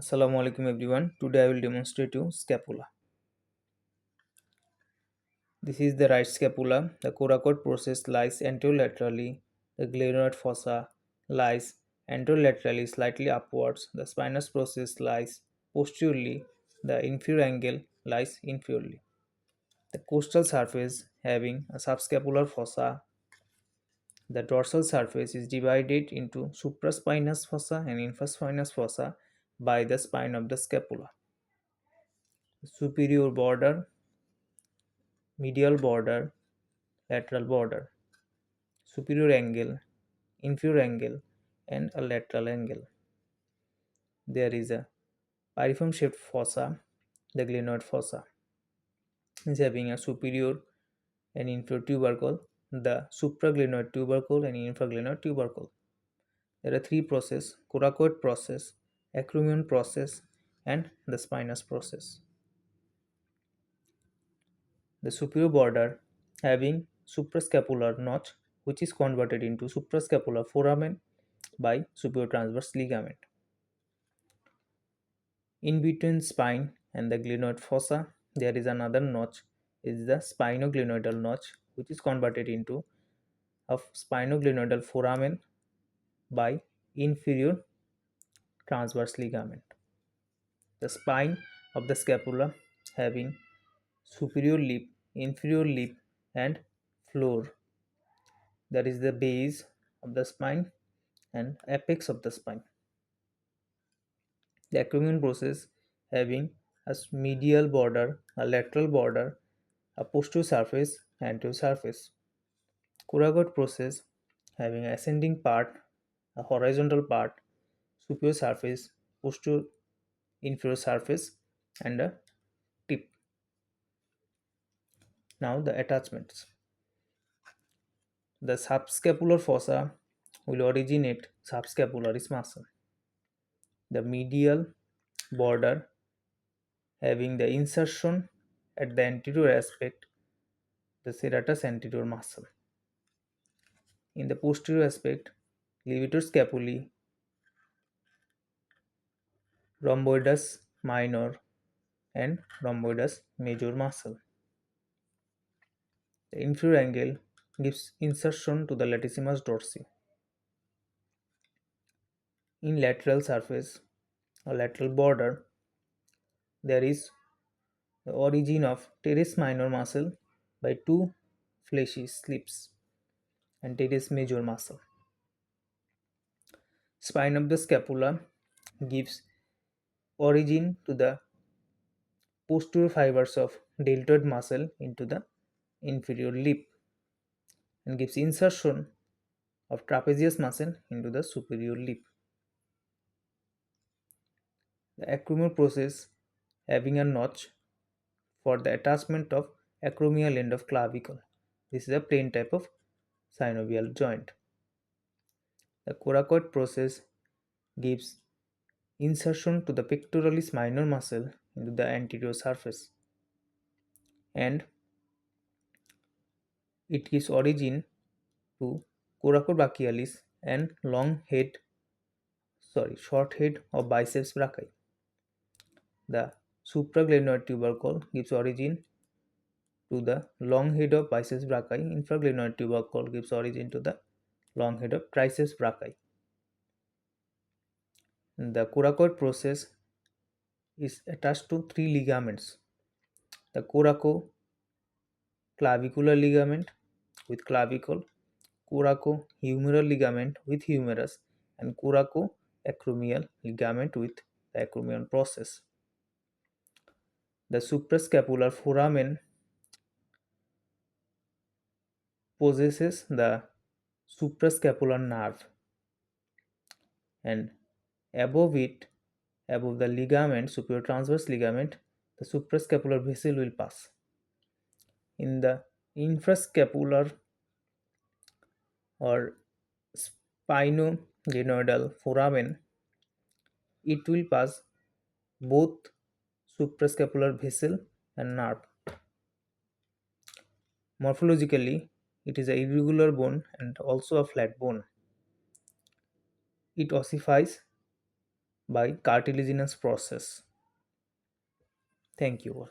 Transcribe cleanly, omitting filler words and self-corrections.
Assalamu alaikum everyone. Today I will demonstrate you scapula. This is the right scapula. The coracoid process lies anterolaterally. The glenoid fossa lies anterolaterally slightly upwards. The spinous process lies posteriorly. The inferior angle lies inferiorly. The costal surface having a subscapular fossa. The dorsal surface is divided into supraspinous fossa and infraspinous fossa by the spine of the scapula. The superior border, medial border, lateral border, superior angle, inferior angle, and a lateral angle. There is a piriform shaped fossa, the glenoid fossa, is having a superior and inferior tubercle, the supraglenoid tubercle and infraglenoid tubercle. There are three processes: coracoid process, acromion process, and the spinous process. The superior border having suprascapular notch which is converted into suprascapular foramen by superior transverse ligament. In between spine and the glenoid fossa, there is another notch, is the spinoglenoidal notch, which is converted into a spinoglenoidal foramen by inferior transverse ligament. The spine of the scapula having superior lip, inferior lip, and floor. That is the base of the spine and apex of the spine. The acromion process having a medial border, a lateral border, a posterior surface, anterior surface. Coracoid process having ascending part, a horizontal part, superior surface, posterior inferior surface, and a tip. Now the attachments. The subscapular fossa will originate subscapularis muscle. The medial border having the insertion at the anterior aspect, the serratus anterior muscle. In the posterior aspect, levator scapulae, rhomboidus minor, and rhomboidus major muscle. The inferior angle gives insertion to the latissimus dorsi. In lateral surface, or lateral border, there is the origin of teres minor muscle by two fleshy slips and teres major muscle. Spine of the scapula gives origin to the posterior fibers of deltoid muscle into the inferior lip and gives insertion of trapezius muscle into the superior lip. The acromial process having a notch for the attachment of acromial end of clavicle. This is a plain type of synovial joint. The coracoid process gives insertion to the pectoralis minor muscle into the anterior surface, and it gives origin to coracobrachialis and short head of biceps brachii. The supraglenoid tubercle gives origin to the long head of biceps brachii. Infraglenoid tubercle gives origin to the long head of triceps brachii. The coracoid process is attached to three ligaments: the coracoclavicular ligament with clavicle, coracohumeral ligament with humerus, and coracoacromial ligament with the acromion process. The suprascapular foramen possesses the suprascapular nerve, and above it, above the ligament, superior transverse ligament, the suprascapular vessel will pass. In the infrascapular or spinoglenoidal foramen, it will pass both suprascapular vessel and nerve. Morphologically, it is a irregular bone and also a flat bone. It ossifies by cartilaginous process. Thank you all.